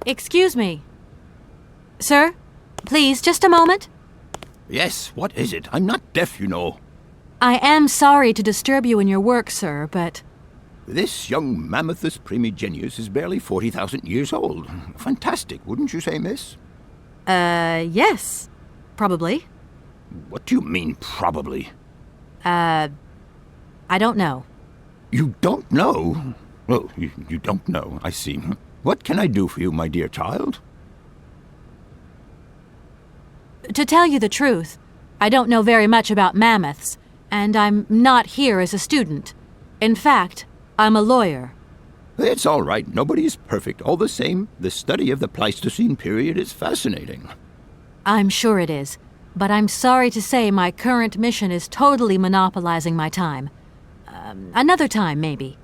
Excuse me. Sir, please, just a moment. Yes, what is it? I'm not deaf, you know. I am sorry to disturb you in your work, sir, but... This young Mammothus primigenius is barely 40,000 years old. Fantastic, wouldn't you say, miss? Yes. Probably. What do you mean, probably? I don't know. You don't know? Oh, you don't know, I see. What can I do for you, my dear child? To tell you the truth, I don't know very much about mammoths, and I'm not here as a student. In fact, I'm a lawyer. It's all right. Nobody is perfect. All the same, the study of the Pleistocene period is fascinating. I'm sure it is, but I'm sorry to say my current mission is totally monopolizing my time. Another time, maybe.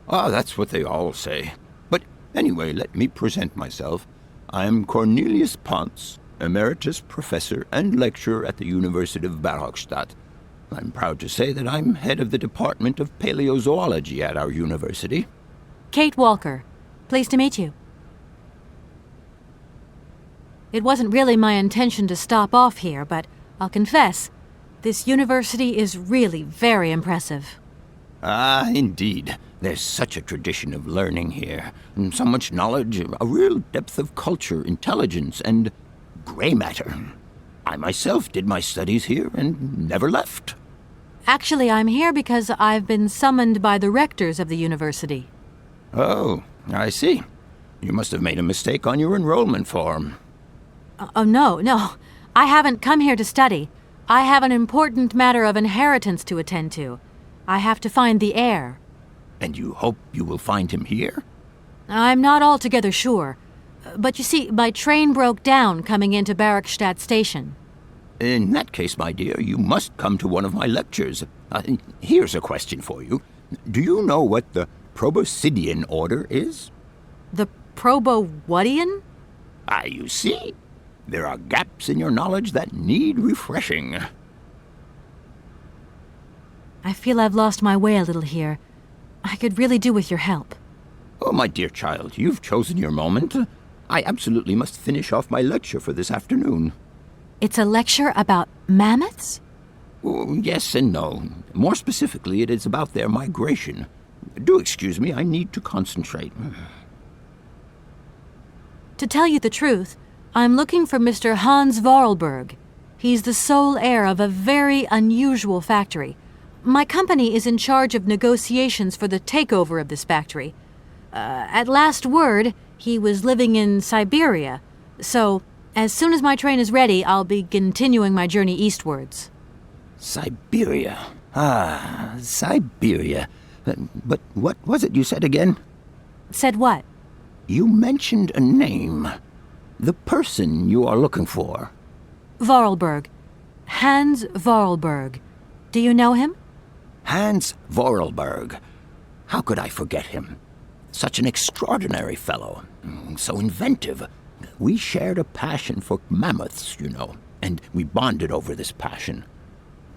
Ah, that's what they all say. But anyway, let me present myself. I am Cornelius Ponce, Emeritus Professor and Lecturer at the University of Barrockstadt. I'm proud to say that I'm head of the Department of Paleozoology at our university. Kate Walker. Pleased to meet you. It wasn't really my intention to stop off here, but I'll confess, this university is really very impressive. Ah, indeed. There's such a tradition of learning here, and so much knowledge, a real depth of culture, intelligence, and gray matter. I myself did my studies here and never left. Actually, I'm here because I've been summoned by the rectors of the university. Oh, I see. You must have made a mistake on your enrollment form. Oh, no. I haven't come here to study. I have an important matter of inheritance to attend to. I have to find the heir. And you hope you will find him here? I'm not altogether sure. But you see, my train broke down coming into Barrockstadt station. In that case, my dear, you must come to one of my lectures. Here's a question for you. Do you know what the Proboscidean order is? The Probowhatian? Ah, you see? There are gaps in your knowledge that need refreshing. I feel I've lost my way a little here. I could really do with your help. Oh, my dear child, you've chosen your moment. I absolutely must finish off my lecture for this afternoon. It's a lecture about mammoths? Oh, yes and no. More specifically, it is about their migration. Do excuse me, I need to concentrate. To tell you the truth, I'm looking for Mr. Hans Vorarlberg. He's the sole heir of a very unusual factory. My company is in charge of negotiations for the takeover of this factory. At last word, he was living in Syberia, so as soon as my train is ready, I'll be continuing my journey eastwards. Syberia. Ah, Syberia. But what was it you said again? Said what? You mentioned a name. The person you are looking for. Vorarlberg. Hans Vorarlberg. Do you know him? Hans Vorarlberg. How could I forget him? Such an extraordinary fellow. So inventive. We shared a passion for mammoths, you know, and we bonded over this passion.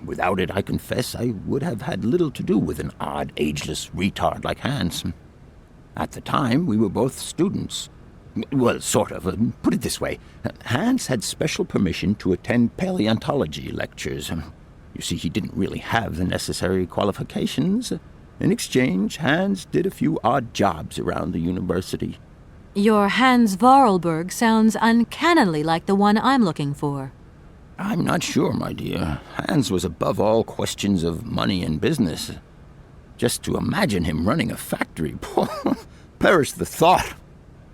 Without it, I confess, I would have had little to do with an odd, ageless retard like Hans. At the time, we were both students. Well, sort of. Put it this way. Hans had special permission to attend paleontology lectures. You see, he didn't really have the necessary qualifications. In exchange, Hans did a few odd jobs around the university. Your Hans Vorarlberg sounds uncannily like the one I'm looking for. I'm not sure, my dear. Hans was above all questions of money and business. Just to imagine him running a factory, perish the thought.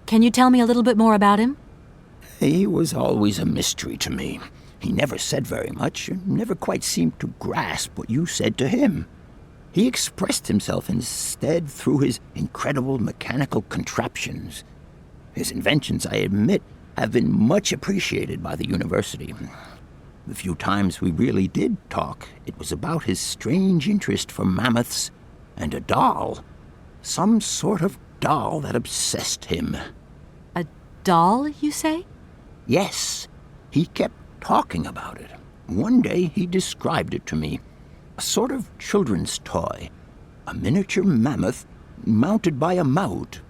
Can you tell me a little bit more about him? He was always a mystery to me. He never said very much, and never quite seemed to grasp what you said to him. He expressed himself instead through his incredible mechanical contraptions. His inventions, I admit, have been much appreciated by the university. The few times we really did talk, it was about his strange interest for mammoths and a doll. Some sort of doll that obsessed him. A doll, you say? Yes. He kept talking about it. One day he described it to me. A sort of children's toy. A miniature mammoth mounted by a maut.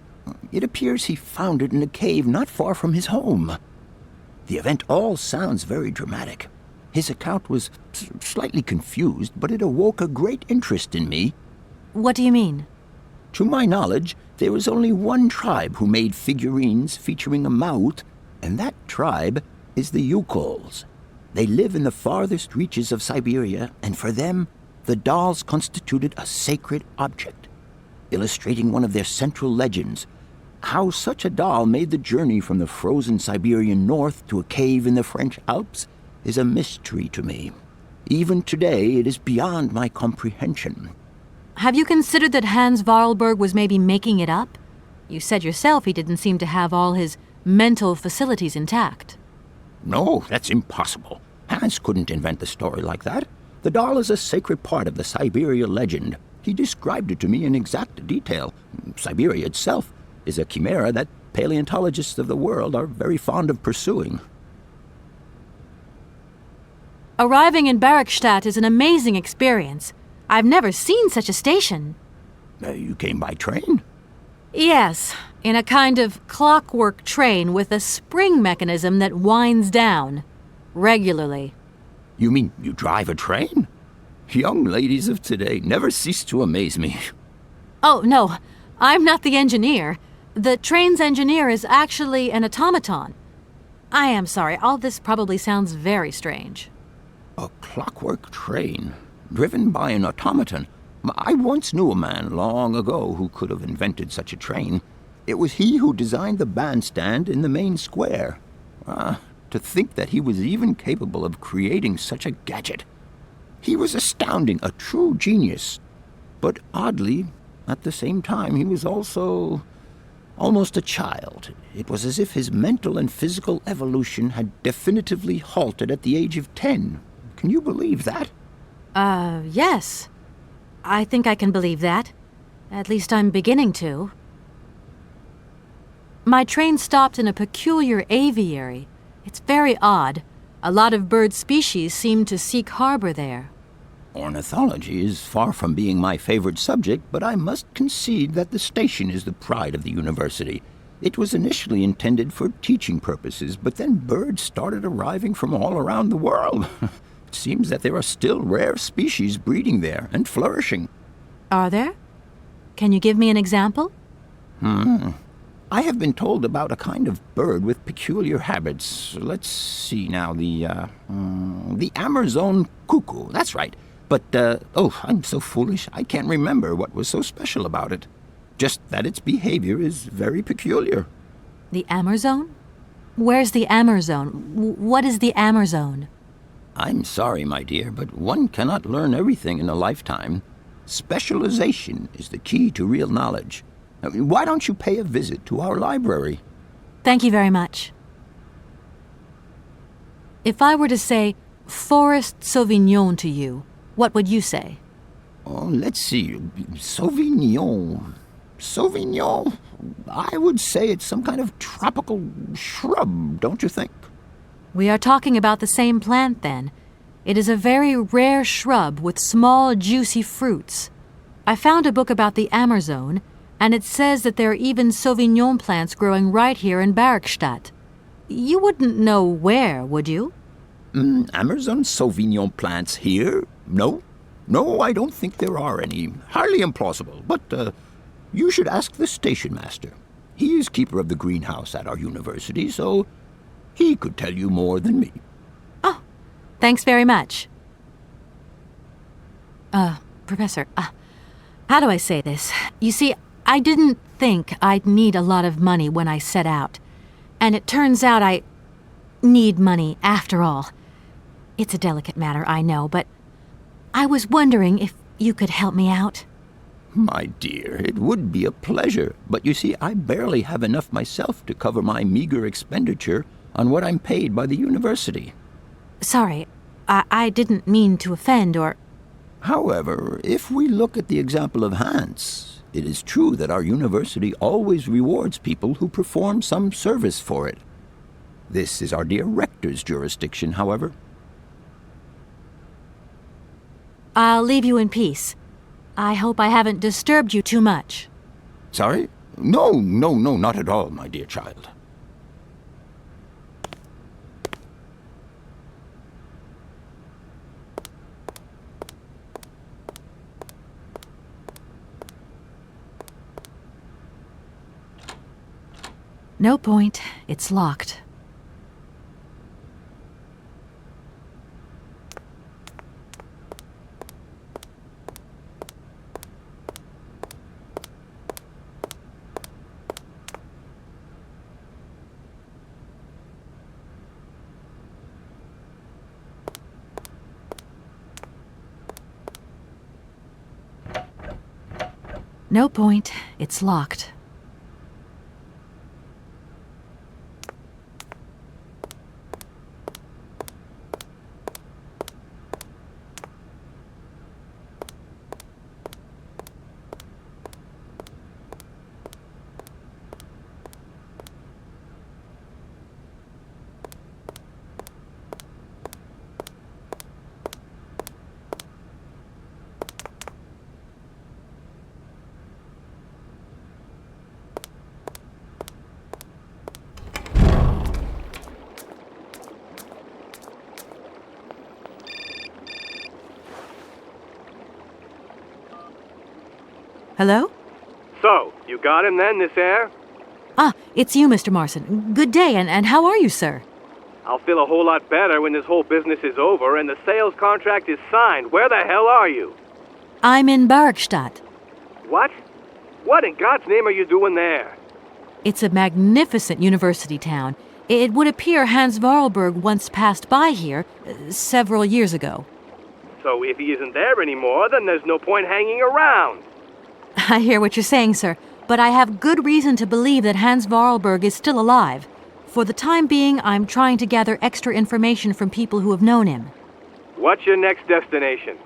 It appears he found it in a cave not far from his home. The event all sounds very dramatic. His account was slightly confused, but it awoke a great interest in me. What do you mean? To my knowledge, there is only one tribe who made figurines featuring a Maut, and that tribe is the Yukols. They live in the farthest reaches of Syberia, and for them, the dolls constituted a sacred object, illustrating one of their central legends. How such a doll made the journey from the frozen Siberian north to a cave in the French Alps is a mystery to me. Even today, it is beyond my comprehension. Have you considered that Hans Vorarlberg was maybe making it up? You said yourself he didn't seem to have all his mental facilities intact. No, that's impossible. Hans couldn't invent a story like that. The doll is a sacred part of the Syberia legend. He described it to me in exact detail. Syberia itself is a chimera that paleontologists of the world are very fond of pursuing. Arriving in Barrockstadt is an amazing experience. I've never seen such a station. You came by train? Yes, in a kind of clockwork train with a spring mechanism that winds down regularly. You mean you drive a train? Young ladies of today never cease to amaze me. Oh, no, I'm not the engineer. The train's engineer is actually an automaton. I am sorry, all this probably sounds very strange. A clockwork train, driven by an automaton. I once knew a man long ago who could have invented such a train. It was he who designed the bandstand in the main square. To think that he was even capable of creating such a gadget. He was astounding, a true genius. But oddly, at the same time, he was also almost a child. It was as if his mental and physical evolution had definitively halted at the age of 10. Can you believe that? Yes. I think I can believe that. At least I'm beginning to. My train stopped in a peculiar aviary. It's very odd. A lot of bird species seem to seek harbor there. Ornithology is far from being my favorite subject, but I must concede that the station is the pride of the university. It was initially intended for teaching purposes, but then birds started arriving from all around the world. It seems that there are still rare species breeding there and flourishing. Are there? Can you give me an example? I have been told about a kind of bird with peculiar habits. Let's see now, the Amazon cuckoo, that's right. But, I'm so foolish, I can't remember what was so special about it. Just that its behavior is very peculiar. The Amazon? Where's the Amazon? What is the Amazon? I'm sorry, my dear, but one cannot learn everything in a lifetime. Specialization is the key to real knowledge. Why don't you pay a visit to our library? Thank you very much. If I were to say Forest Sauvignon to you, what would you say? Oh, let's see. Sauvignon. Sauvignon? I would say it's some kind of tropical shrub, don't you think? We are talking about the same plant, then. It is a very rare shrub with small, juicy fruits. I found a book about the Amazon, and it says that there are even Sauvignon plants growing right here in Barrockstadt. You wouldn't know where, would you? Amazon Sauvignon plants here? No. No, I don't think there are any. Hardly implausible, but you should ask the station master. He is keeper of the greenhouse at our university, so he could tell you more than me. Oh, thanks very much. Professor, how do I say this? You see, I didn't think I'd need a lot of money when I set out. And it turns out I need money after all. It's a delicate matter, I know, but I was wondering if you could help me out. My dear, it would be a pleasure, but you see, I barely have enough myself to cover my meager expenditure on what I'm paid by the university. Sorry, I didn't mean to offend or... However, if we look at the example of Hans, it is true that our university always rewards people who perform some service for it. This is our dear rector's jurisdiction, however. I'll leave you in peace. I hope I haven't disturbed you too much. Sorry? No, no, no, not at all, my dear child. No point. It's locked. No point. It's locked. Hello? So, you got him then, this air? Ah, it's you, Mr. Marson. Good day, and how are you, sir? I'll feel a whole lot better when this whole business is over and the sales contract is signed. Where the hell are you? I'm in Barrockstadt. What? What in God's name are you doing there? It's a magnificent university town. It would appear Hans Vorarlberg once passed by here several years ago. So if he isn't there anymore, then there's no point hanging around. I hear what you're saying, sir, but I have good reason to believe that Hans Vorarlberg is still alive. For the time being, I'm trying to gather extra information from people who have known him. What's your next destination?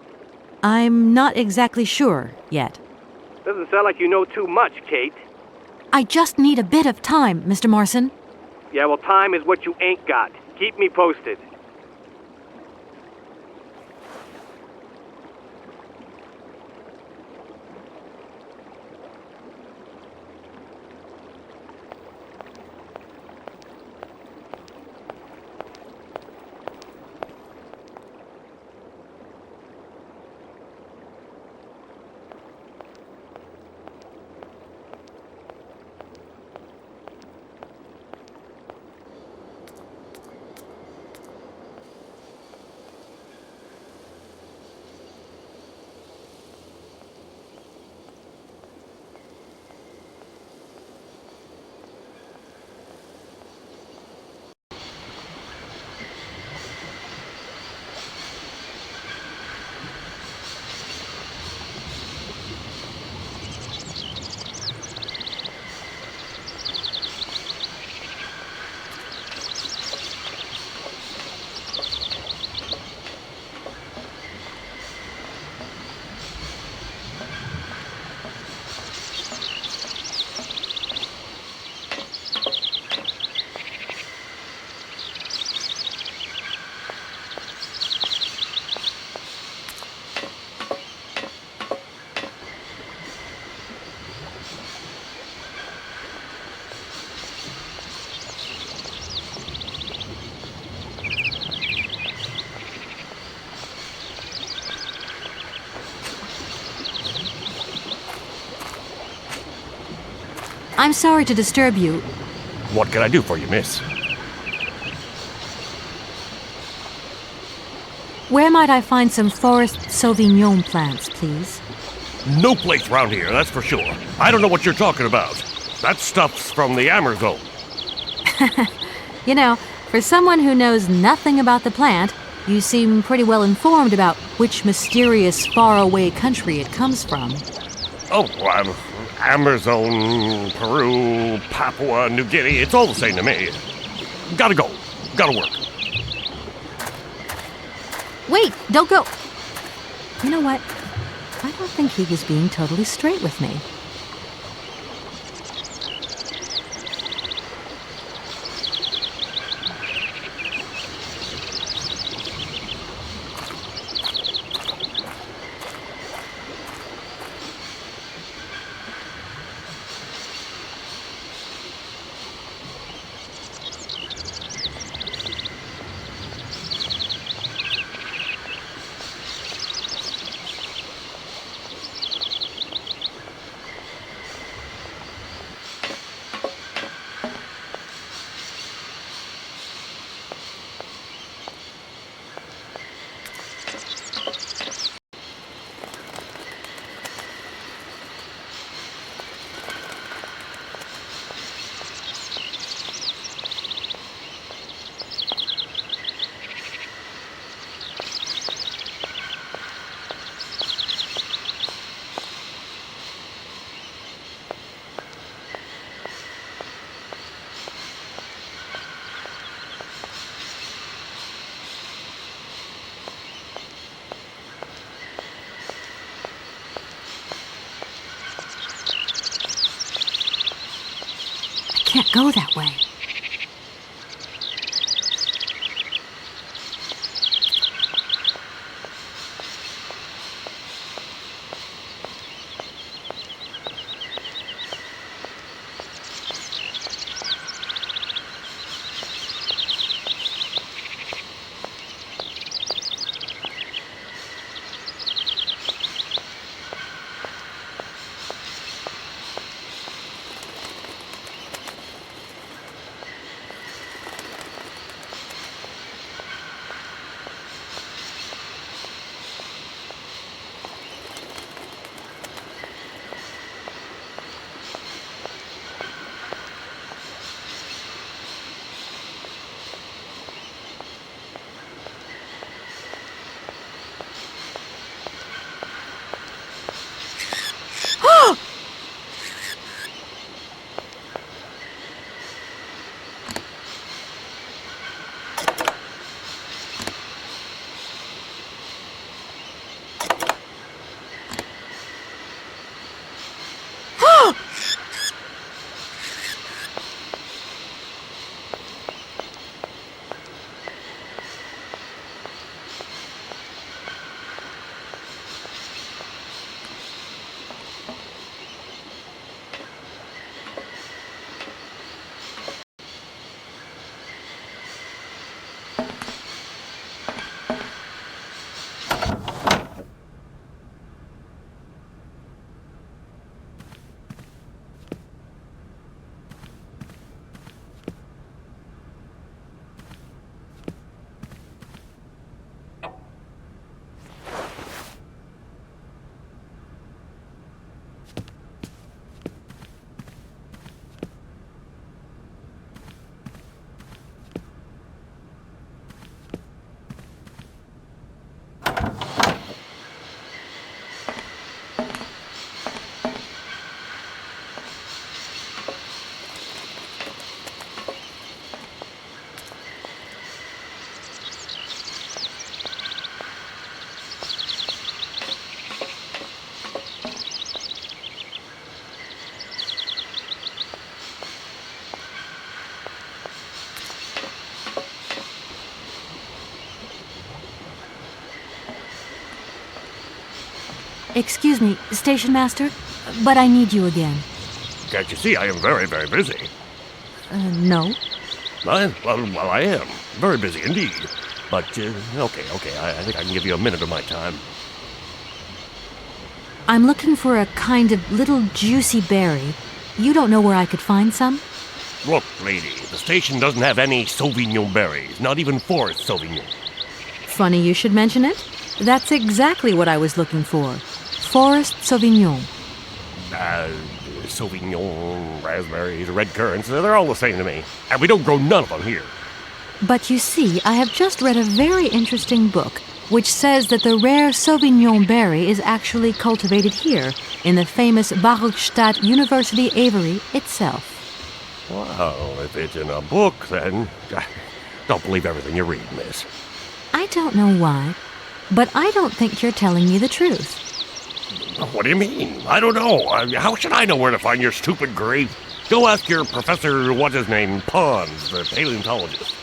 I'm not exactly sure yet. Doesn't sound like you know too much, Kate. I just need a bit of time, Mr. Marson. Yeah, well, time is what you ain't got. Keep me posted. I'm sorry to disturb you. What can I do for you, miss? Where might I find some forest Sauvignon plants, please? No place round here, that's for sure. I don't know what you're talking about. That stuff's from the Amazon. You know, for someone who knows nothing about the plant, you seem pretty well informed about which mysterious faraway country it comes from. Oh, Amazon, Peru, Papua New Guinea, it's all the same to me. Gotta go. Gotta work. Wait, don't go. You know what? I don't think he was being totally straight with me. go that way. Excuse me, Station Master, but I need you again. Can't you see I am very, very busy? No. Well, I am. Very busy indeed. But, okay, I think I can give you a minute of my time. I'm looking for a kind of little juicy berry. You don't know where I could find some? Look, lady, the station doesn't have any Sauvignon berries, not even Forest Sauvignon. Funny you should mention it. That's exactly what I was looking for. Forest Sauvignon. Sauvignon, raspberries, red currants, they're all the same to me. And we don't grow none of them here. But you see, I have just read a very interesting book which says that the rare Sauvignon berry is actually cultivated here, in the famous Barrockstadt University aviary itself. Well, if it's in a book, then don't believe everything you read, miss. I don't know why, but I don't think you're telling me the truth. What do you mean? I don't know. How should I know where to find your stupid grave? Go ask your professor, what's his name, Pons, the paleontologist.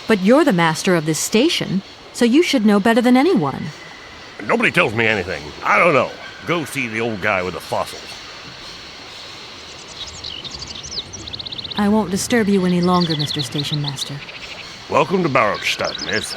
But you're the master of this station, so you should know better than anyone. Nobody tells me anything. I don't know. Go see the old guy with the fossils. I won't disturb you any longer, Mr. Station Master. Welcome to Barrockstadt, miss.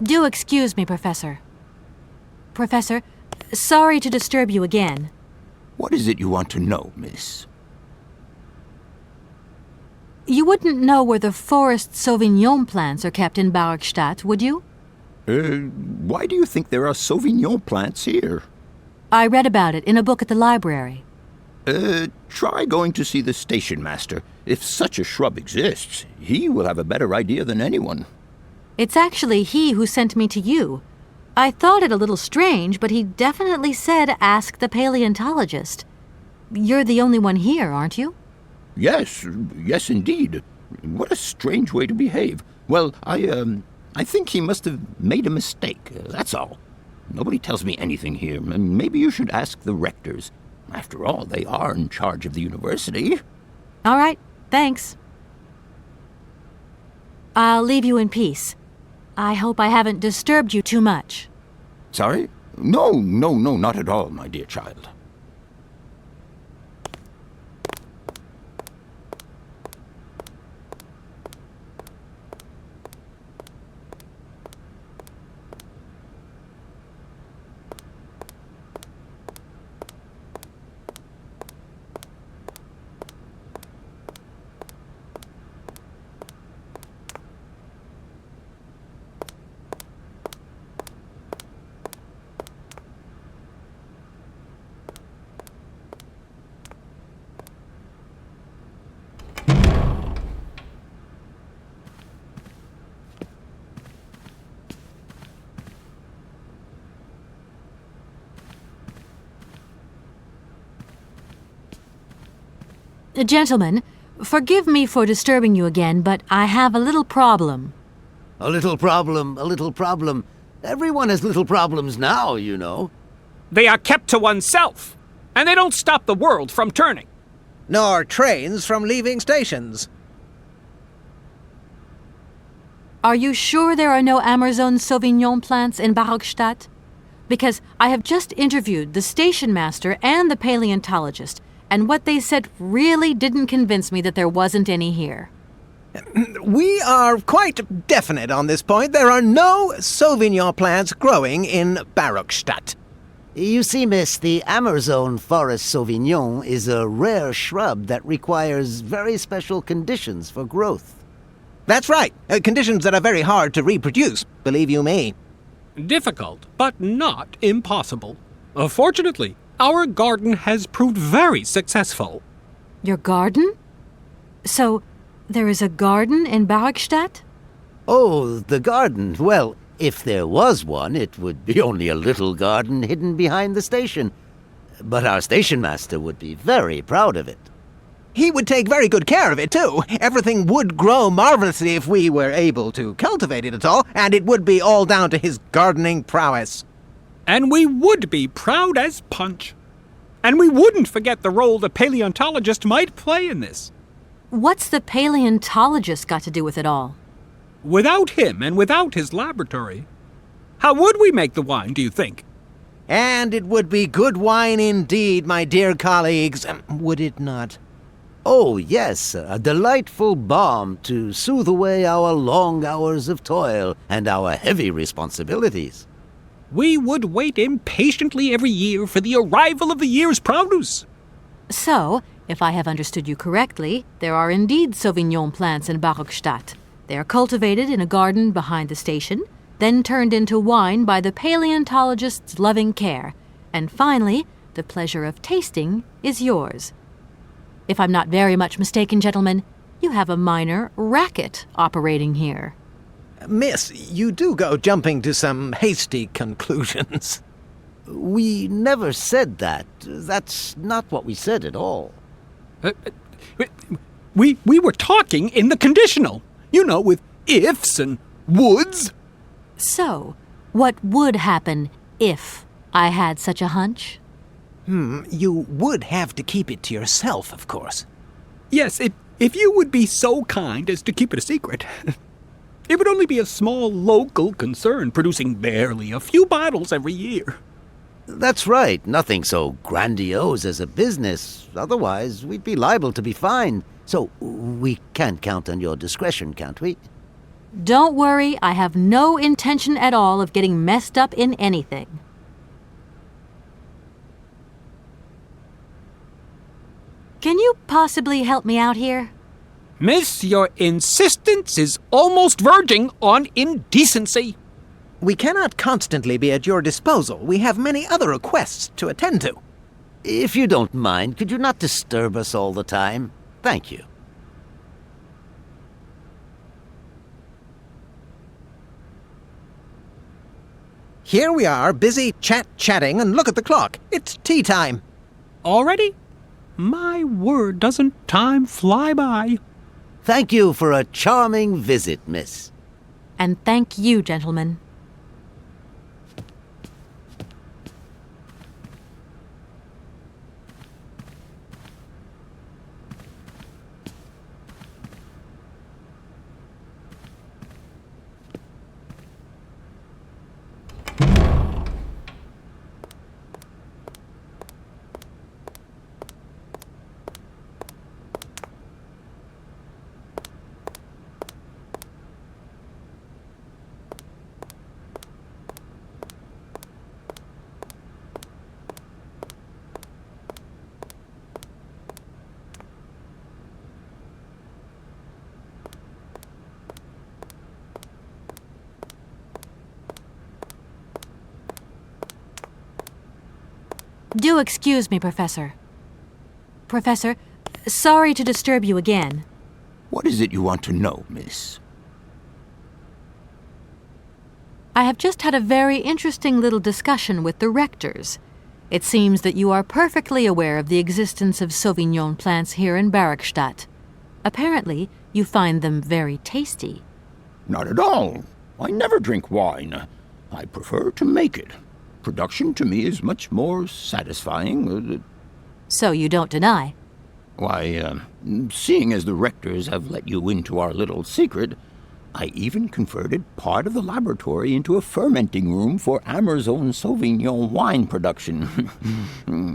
Do excuse me, Professor. Professor, sorry to disturb you again. What is it you want to know, miss? You wouldn't know where the forest Sauvignon plants are kept in Barrockstadt, would you? Why do you think there are Sauvignon plants here? I read about it in a book at the library. Try going to see the station master. If such a shrub exists, he will have a better idea than anyone. It's actually he who sent me to you. I thought it a little strange, but he definitely said ask the paleontologist. You're the only one here, aren't you? Yes indeed. What a strange way to behave. Well, I think he must have made a mistake, that's all. Nobody tells me anything here, and maybe you should ask the rectors. After all, they are in charge of the university. All right, thanks. I'll leave you in peace. I hope I haven't disturbed you too much. Sorry? No, not at all, my dear child. Gentlemen, forgive me for disturbing you again, but I have a little problem. A little problem. Everyone has little problems now, you know. They are kept to oneself, and they don't stop the world from turning. Nor trains from leaving stations. Are you sure there are no Amazon Sauvignon plants in Barrockstadt? Because I have just interviewed the station master and the paleontologist, and what they said really didn't convince me that there wasn't any here. We are quite definite on this point. There are no Sauvignon plants growing in Barrockstadt. You see, miss, the Amazon forest Sauvignon is a rare shrub that requires very special conditions for growth. That's right. Conditions that are very hard to reproduce, believe you me. Difficult, but not impossible. Fortunately, our garden has proved very successful. Your garden? So, there is a garden in Barrockstadt? Oh, the garden. Well, if there was one, it would be only a little garden hidden behind the station. But our station master would be very proud of it. He would take very good care of it, too. Everything would grow marvelously if we were able to cultivate it at all, and it would be all down to his gardening prowess. And we would be proud as punch. And we wouldn't forget the role the paleontologist might play in this. What's the paleontologist got to do with it all? Without him and without his laboratory, how would we make the wine, do you think? And it would be good wine indeed, my dear colleagues, would it not? Oh, yes, a delightful balm to soothe away our long hours of toil and our heavy responsibilities. We would wait impatiently every year for the arrival of the year's produce. So, if I have understood you correctly, there are indeed Sauvignon plants in Barrockstadt. They are cultivated in a garden behind the station, then turned into wine by the paleontologist's loving care, and finally, the pleasure of tasting is yours. If I'm not very much mistaken, gentlemen, you have a minor racket operating here. Miss, you do go jumping to some hasty conclusions. We never said that. That's not what we said at all. We were talking in the conditional, you know, with ifs and woulds. So, what would happen if I had such a hunch? You would have to keep it to yourself, of course. Yes, if you would be so kind as to keep it a secret. It would only be a small local concern, producing barely a few bottles every year. That's right. Nothing so grandiose as a business. Otherwise, we'd be liable to be fined. So we can't count on your discretion, can't we? Don't worry, I have no intention at all of getting messed up in anything. Can you possibly help me out here? Miss, your insistence is almost verging on indecency. We cannot constantly be at your disposal. We have many other requests to attend to. If you don't mind, could you not disturb us all the time? Thank you. Here we are, busy chatting, and look at the clock. It's tea time. Already? My word, doesn't time fly by? Thank you for a charming visit, miss. And thank you, gentlemen. Do excuse me, Professor. Professor, sorry to disturb you again. What is it you want to know, miss? I have just had a very interesting little discussion with the rectors. It seems that you are perfectly aware of the existence of Sauvignon plants here in Barrockstadt. Apparently, you find them very tasty. Not at all. I never drink wine. I prefer to make it. Production to me is much more satisfying. So you don't deny? Why, seeing as the rectors have let you into our little secret, I even converted part of the laboratory into a fermenting room for Ammer's own Sauvignon wine production.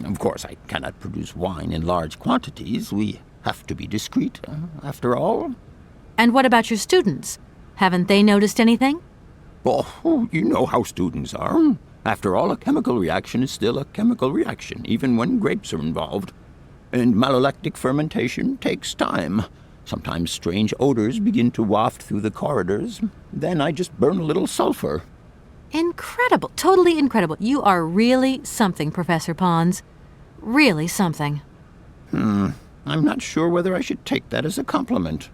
Of course, I cannot produce wine in large quantities. We have to be discreet, after all. And what about your students? Haven't they noticed anything? Oh, you know how students are. After all, a chemical reaction is still a chemical reaction, even when grapes are involved. And malolactic fermentation takes time. Sometimes strange odors begin to waft through the corridors. Then I just burn a little sulfur. Incredible. Totally incredible. You are really something, Professor Pons. Really something. I'm not sure whether I should take that as a compliment.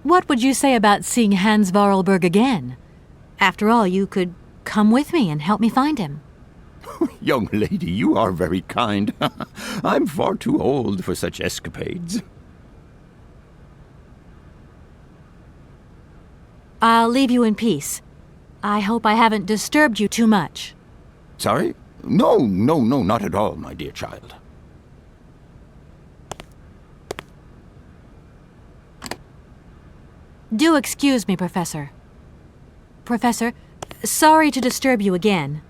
What would you say about seeing Hans Vorarlberg again? After all, you could come with me and help me find him. Young lady, you are very kind. I'm far too old for such escapades. I'll leave you in peace. I hope I haven't disturbed you too much. Sorry? No, not at all, my dear child. Do excuse me, Professor. Professor, sorry to disturb you again.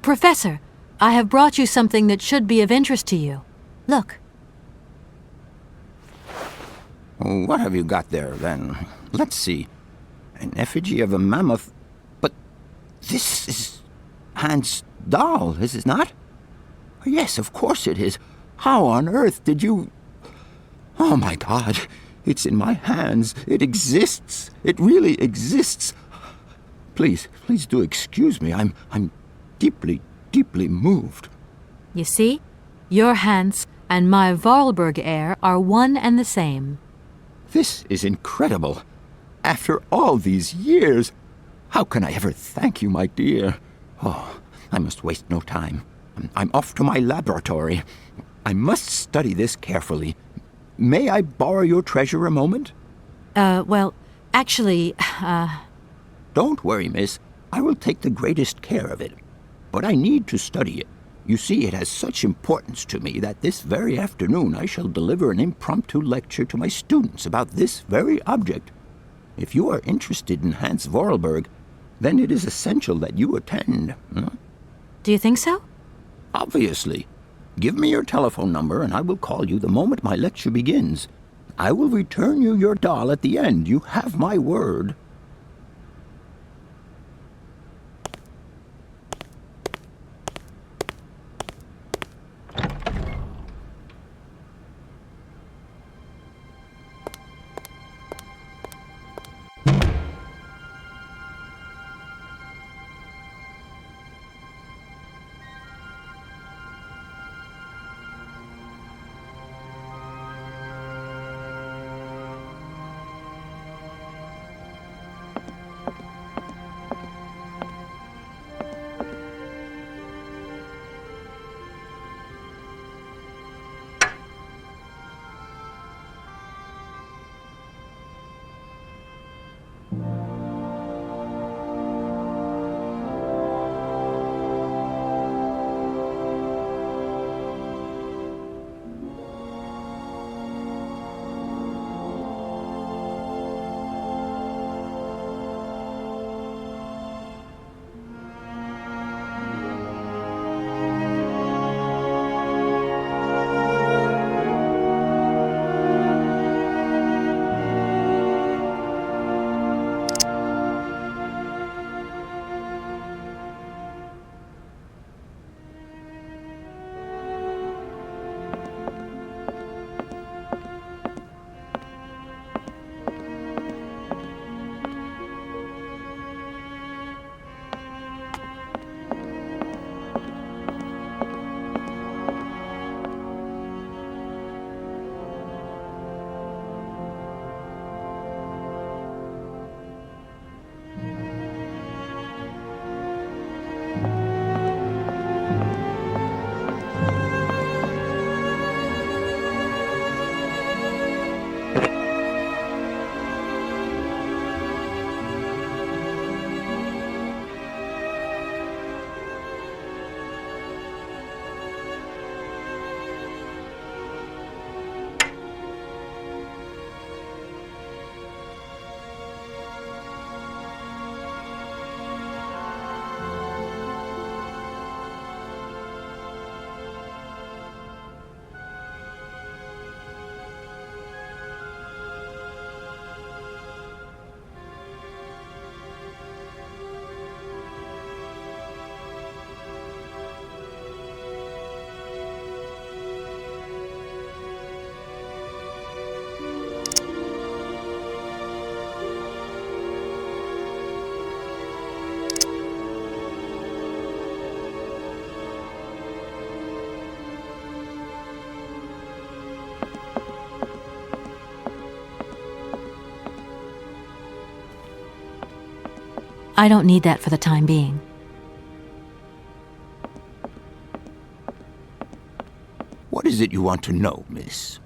Professor, I have brought you something that should be of interest to you. Look. What have you got there, then? Let's see. An effigy of a mammoth. But this is Hans' doll, is it not? Yes, of course it is. How on earth did you... Oh, my God. It's in my hands. It exists. It really exists. Please do excuse me. I'm deeply, deeply moved. You see, your Hans and my Vorarlberg heir are one and the same. This is incredible. After all these years, how can I ever thank you, my dear? Oh, I must waste no time. I'm off to my laboratory. I must study this carefully. May I borrow your treasure a moment? Well, actually, Don't worry, miss. I will take the greatest care of it. But I need to study it. You see, it has such importance to me that this very afternoon I shall deliver an impromptu lecture to my students about this very object. If you are interested in Hans Vorarlberg, then it is essential that you attend. do you think so? Obviously. Give me your telephone number and I will call you the moment my lecture begins. I will return you your doll at the end. You have my word. I don't need that for the time being. What is it you want to know, miss?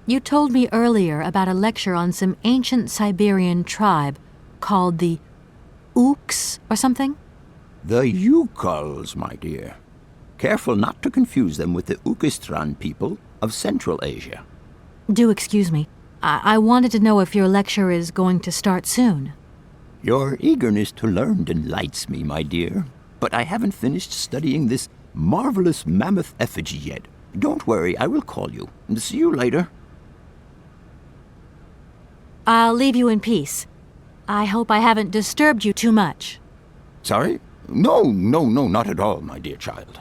You told me earlier about a lecture on some ancient Siberian tribe called the Ooks or something? The Yukuls, my dear. Careful not to confuse them with the Ukistran people of Central Asia. Do excuse me. I wanted to know if your lecture is going to start soon. Your eagerness to learn delights me, my dear. But I haven't finished studying this marvelous mammoth effigy yet. Don't worry, I will call you. See you later. I'll leave you in peace. I hope I haven't disturbed you too much. Sorry? No, not at all, my dear child.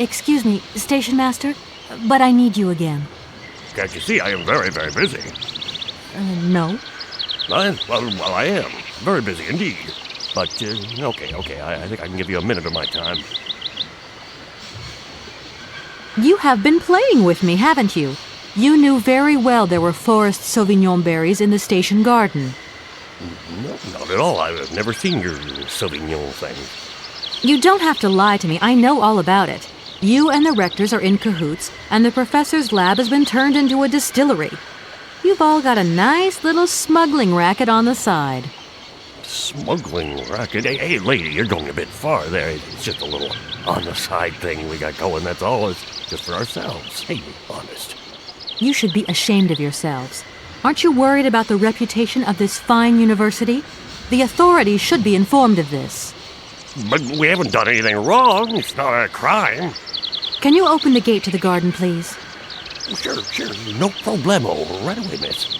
Excuse me, Station Master, but I need you again. Can't you see I am very, very busy? No. Well, I am. Very busy indeed. But, okay, I think I can give you a minute of my time. You have been playing with me, haven't you? You knew very well there were forest Sauvignon berries in the station garden. No, not at all. I've never seen your Sauvignon thing. You don't have to lie to me. I know all about it. You and the rectors are in cahoots, and the professor's lab has been turned into a distillery. You've all got a nice little smuggling racket on the side. Smuggling racket? Hey, lady, you're going a bit far there. It's just a little on-the-side thing we got going, that's all. It's just for ourselves. Hey, honest. You should be ashamed of yourselves. Aren't you worried about the reputation of this fine university? The authorities should be informed of this. But we haven't done anything wrong. It's not a crime. Can you open the gate to the garden, please? Sure. No problemo. Right away, miss.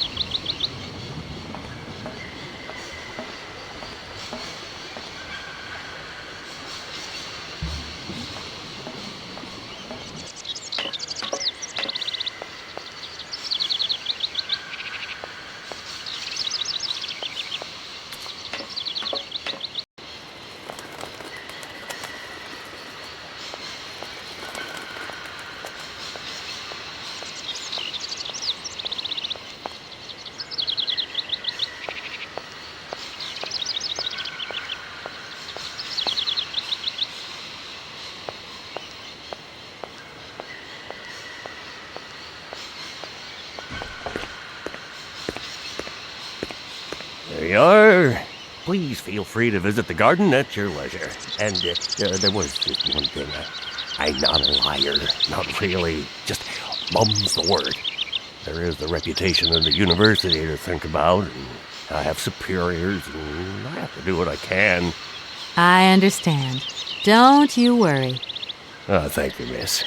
There you are. Please feel free to visit the garden at your leisure. And there was just one thing. I'm not a liar. Not really. Just mum's the word. There is the reputation of the university to think about, and I have superiors, and I have to do what I can. I understand. Don't you worry. Oh, thank you, miss.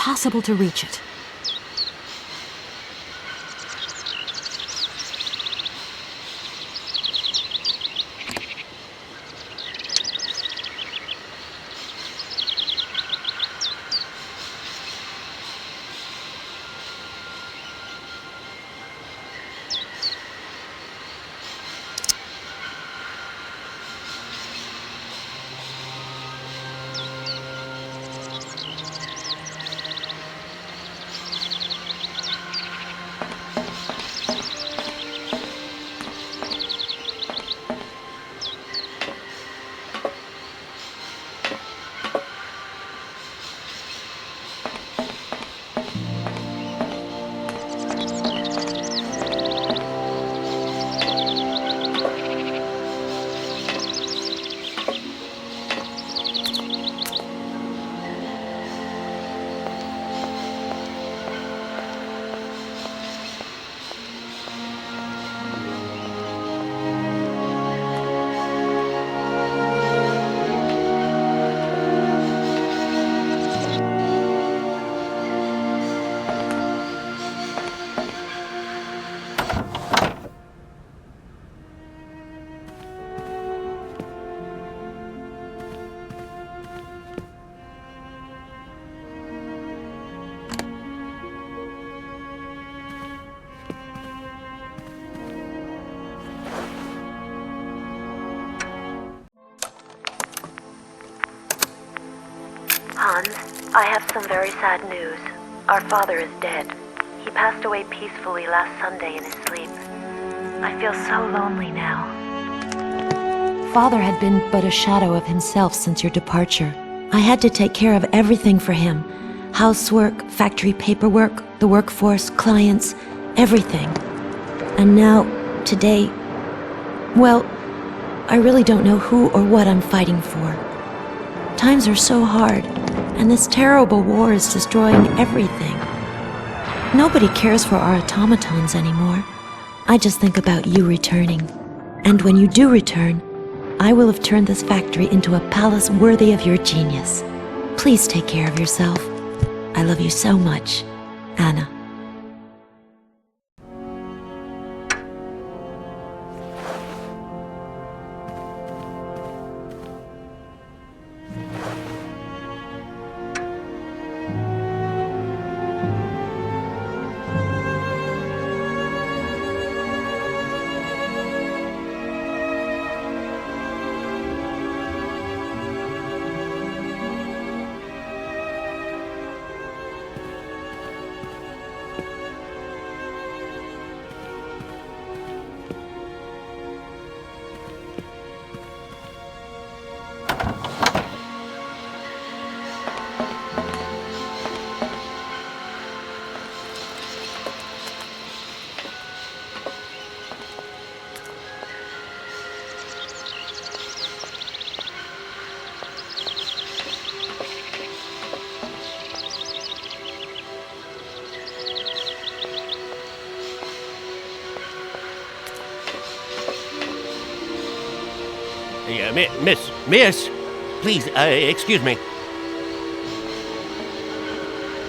impossible to reach it. Hans, I have some very sad news. Our father is dead. He passed away peacefully last Sunday in his sleep. I feel so lonely now. Father had been but a shadow of himself since your departure. I had to take care of everything for him. Housework, factory paperwork, the workforce, clients, everything. And now, today, well, I really don't know who or what I'm fighting for. Times are so hard, and this terrible war is destroying everything. Nobody cares for our automatons anymore. I just think about you returning. And when you do return, I will have turned this factory into a palace worthy of your genius. Please take care of yourself. I love you so much, Anna. Yeah, miss, please, excuse me.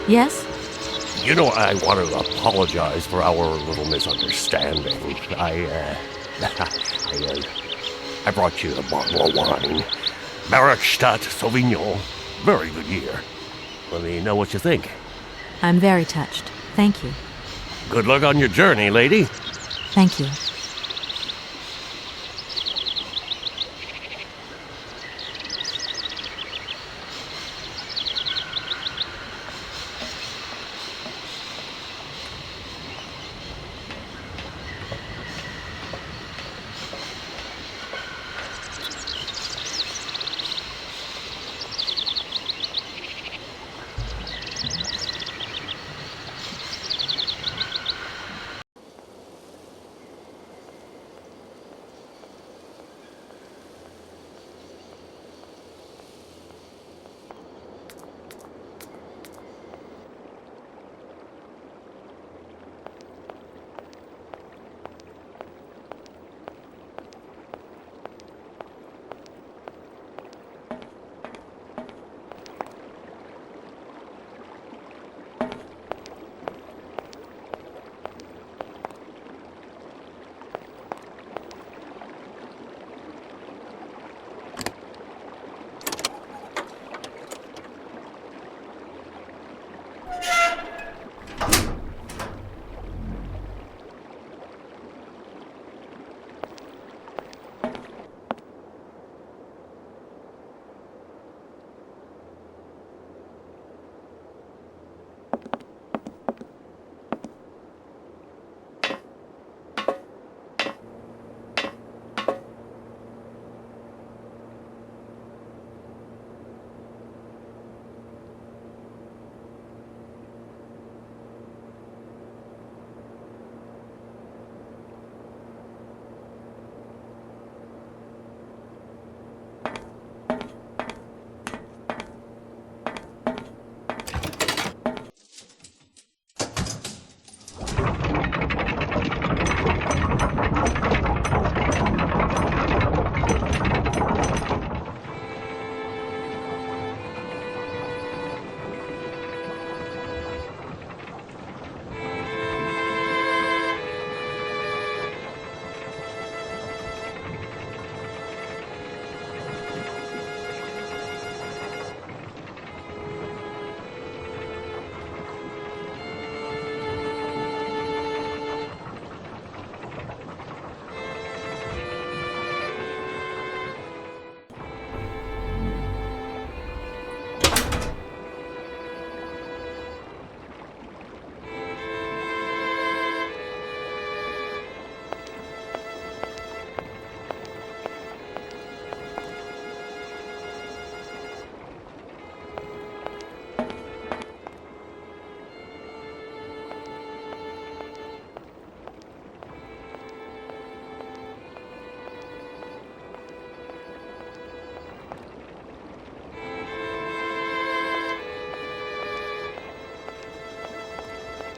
Yes? You know, I want to apologize for our little misunderstanding. I brought you a bottle of wine. Barrockstadt Sauvignon. Very good year. Let me know what you think. I'm very touched. Thank you. Good luck on your journey, lady. Thank you.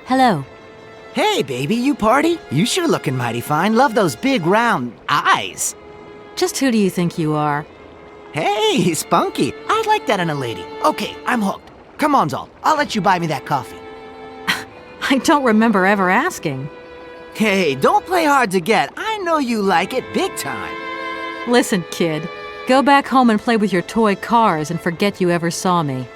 Hello. Hey, baby, you party? You sure looking mighty fine. Love those big round eyes. Just who do you think you are? Hey, spunky. I'd like that in a lady. Okay, I'm hooked. Come on, Zol. I'll let you buy me that coffee. I don't remember ever asking. Hey, don't play hard to get. I know you like it big time. Listen, kid. Go back home and play with your toy cars and forget you ever saw me.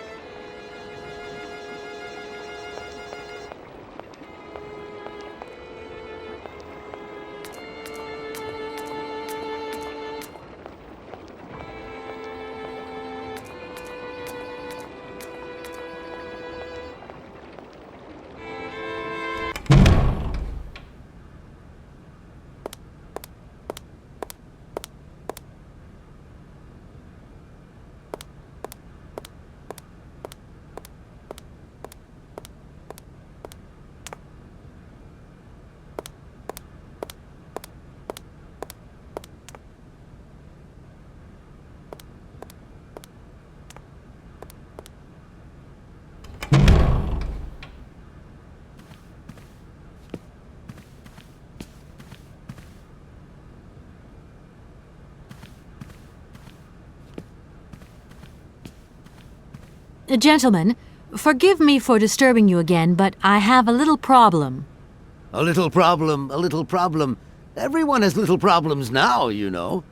Gentlemen, forgive me for disturbing you again, but I have a little problem. A little problem, a little problem. Everyone has little problems now, you know.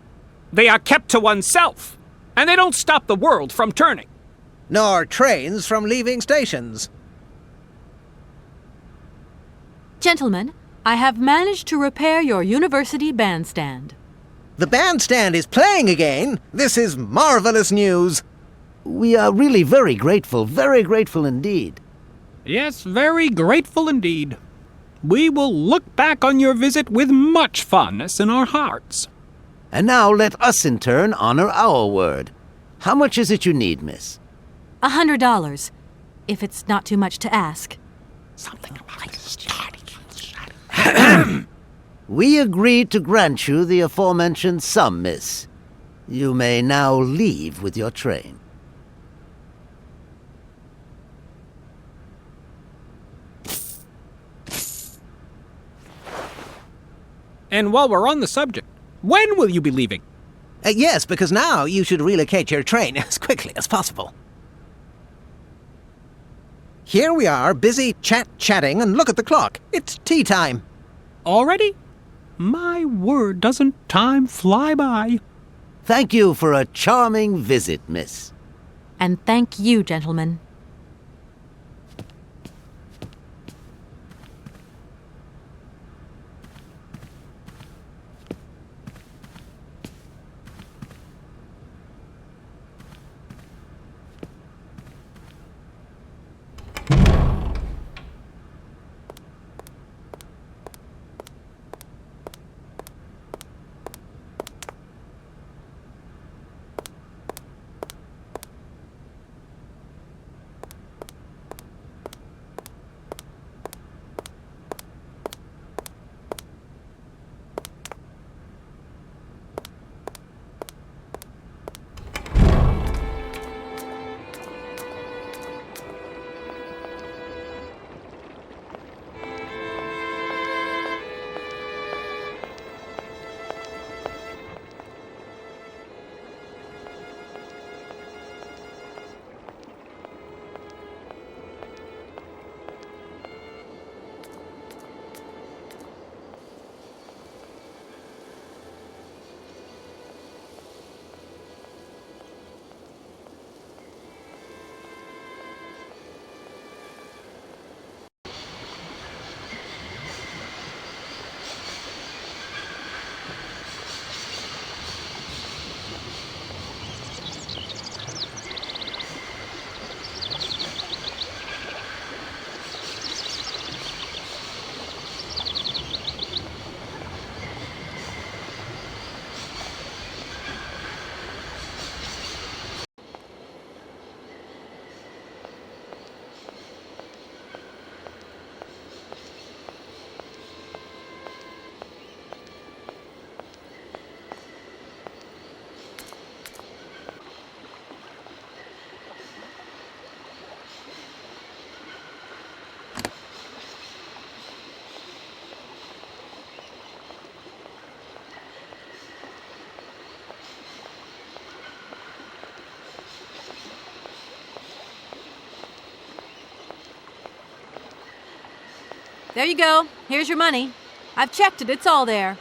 They are kept to oneself, and they don't stop the world from turning. Nor trains from leaving stations. Gentlemen, I have managed to repair your university bandstand. The bandstand is playing again. This is marvelous news. We are really very grateful indeed. Yes, very grateful indeed. We will look back on your visit with much fondness in our hearts. And now let us in turn honor our word. How much is it you need, miss? $100, if it's not too much to ask. We agree to grant you the aforementioned sum, miss. You may now leave with your train. And while we're on the subject, when will you be leaving? Yes, because now you should relocate your train as quickly as possible. Here we are, busy chatting, and look at the clock. It's tea time. Already? My word, doesn't time fly by? Thank you for a charming visit, miss. And thank you, gentlemen. There you go. Here's your money. I've checked it. It's all there.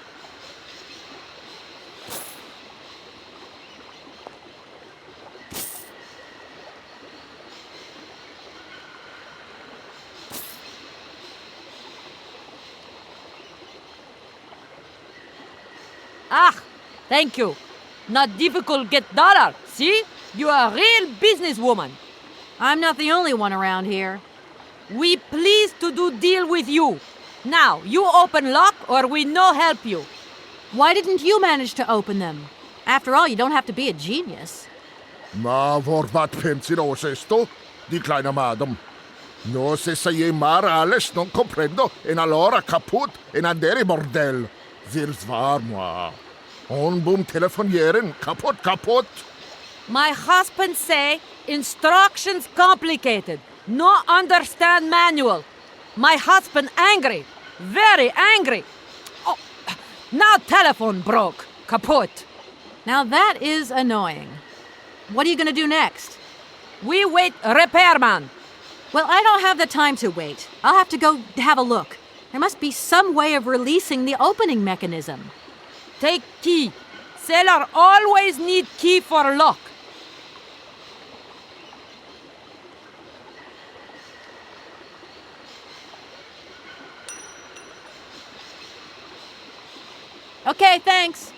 Ah, thank you. Not difficult get dollar, see? You are a real businesswoman. I'm not the only one around here. We pleased to do deal with you. Now, you open lock or we no help you. Why didn't you manage to open them? After all, you don't have to be a genius. Ma vor wat pensi no esto? Di kleine madam. No se sei Alles non comprendo en allora kaput en andere bordel. Wirs war moi. On boom telefonieren kaput. My husband say instructions complicated. No understand manual. My husband angry. Very angry. Oh, now telephone broke. Kaput. Now that is annoying. What are you going to do next? We wait repairman. Well, I don't have the time to wait. I'll have to go have a look. There must be some way of releasing the opening mechanism. Take key. Sailor always need key for lock. Okay, thanks.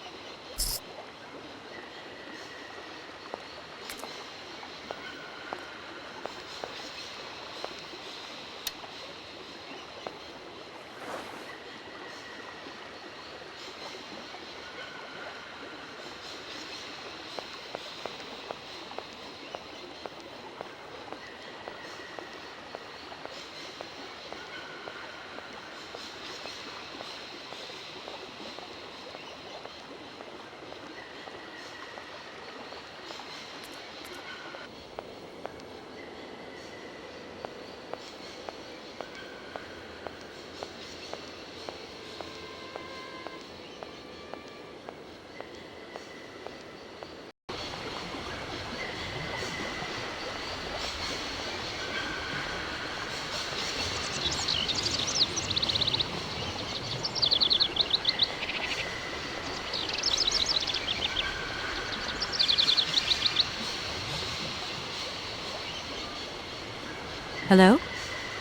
Hello?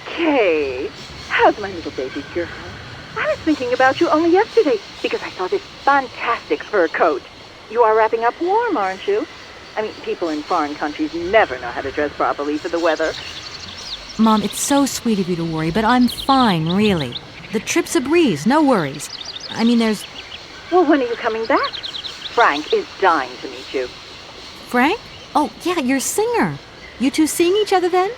Kay, how's my little baby girl? I was thinking about you only yesterday because I saw this fantastic fur coat. You are wrapping up warm, aren't you? I mean, people in foreign countries never know how to dress properly for the weather. Mom, it's so sweet of you to worry, but I'm fine, really. The trip's a breeze, no worries. I mean, there's... Well, when are you coming back? Frank is dying to meet you. Frank? Oh, yeah, your singer. You two seeing each other then?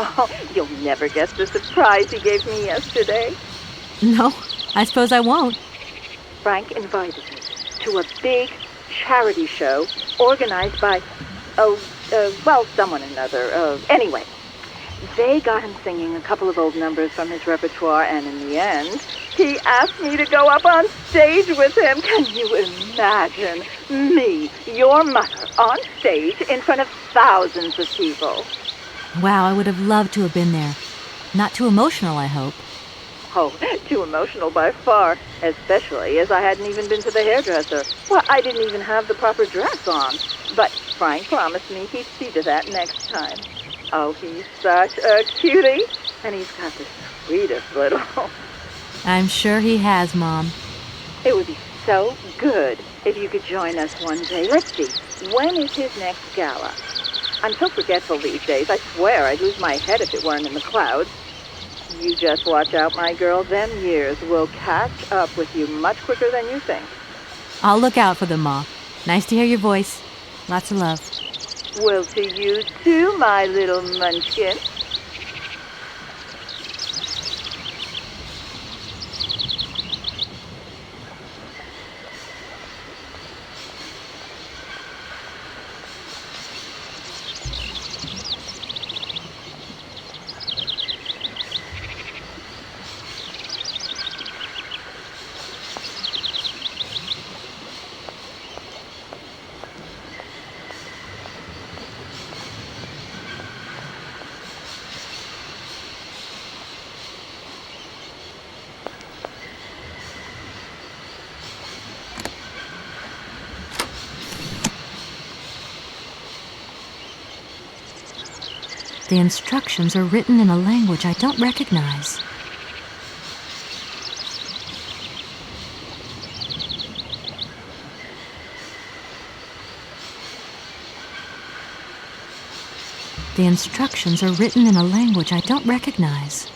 Oh, you'll never guess the surprise he gave me yesterday. No, I suppose I won't. Frank invited me to a big charity show organized by, someone or another. Anyway, they got him singing a couple of old numbers from his repertoire, and in the end, he asked me to go up on stage with him. Can you imagine me, your mother, on stage in front of thousands of people? Wow, I would have loved to have been there. Not too emotional, I hope. Oh, too emotional by far, especially as I hadn't even been to the hairdresser. Well, I didn't even have the proper dress on. But Frank promised me he'd see to that next time. Oh, he's such a cutie, and he's got the sweetest little... I'm sure he has, Mom. It would be so good if you could join us one day. Let's see, when is his next gala? I'm so forgetful these days. I swear I'd lose my head if it weren't in the clouds. You just watch out, my girl. Them years will catch up with you much quicker than you think. I'll look out for them, Ma. Nice to hear your voice. Lots of love. Well, to you too, my little munchkin. The instructions are written in a language I don't recognize. The instructions are written in a language I don't recognize.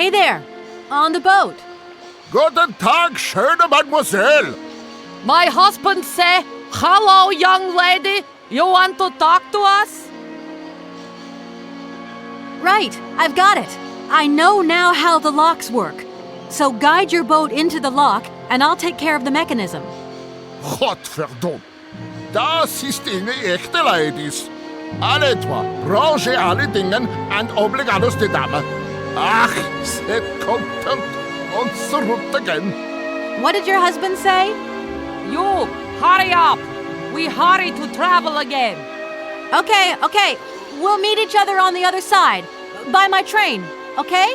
Hey there! On the boat! Guten Tag, schöne Mademoiselle! My husband say, hello, young lady. You want to talk to us? Right, I've got it. I know now how the locks work. So guide your boat into the lock, and I'll take care of the mechanism. Gottverdom! Das ist eine echte Ladies. Alle zwei, range alle Dingen and obligados de dame. Ach, seid content und zurück again. What did your husband say? You, hurry up. We hurry to travel again. Okay. We'll meet each other on the other side. By my train, okay?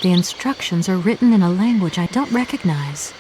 The instructions are written in a language I don't recognize.